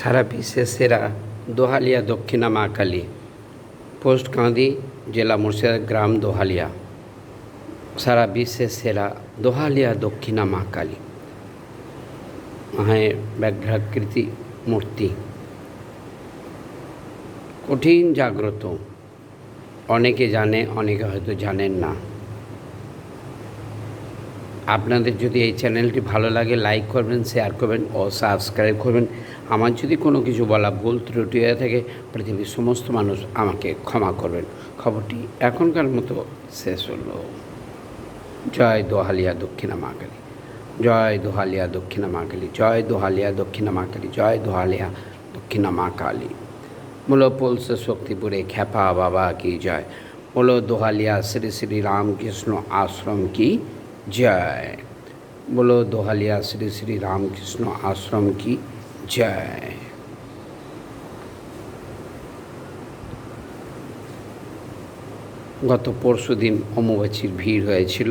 সারা বিশ্বের সেরা দোহালিয়া দক্ষিণা মা কালী, পোস্ট কাঁদি, জেলা মুর্শিদাবাদ, গ্রাম দোহালিয়া। সারা বিশ্বের সেরা দোহালিয়া দক্ষিণা মা কালী, মায়ের ব্যাঘ্রাকৃতি মূর্তি, কঠিন জাগ্রত। অনেকে জানে, অনেকে হয়তো জানেন না। আপনাদের যদি এই চ্যানেলটি ভালো লাগে লাইক করবেন, শেয়ার করবেন ও সাবস্ক্রাইব করবেন। আমার যদি কোনো কিছু বলা ভুল ত্রুটি হয়ে থাকে, পৃথিবীর সমস্ত মানুষ আমাকে ক্ষমা করবেন। খবরটি এখনকার মতো শেষ হলো। জয় দোহালিয়া দক্ষিণা মা কালী, জয় দোহালিয়া দক্ষিণা মা কালী, জয় দোহালিয়া দক্ষিণা মা কালী, জয় দোহালিয়া দক্ষিণা মা কালী। बोलो पुलस शक्तिपुरे ख्यापा बाबा की जय। बोलो दोहालिया श्री श्री रामकृष्ण आश्रम की जय। बोलो दोहालिया श्री श्री रामकृष्ण आश्रम की जय। গত পরশুদিন অম্বুবাচীর ভিড় হয়েছিল।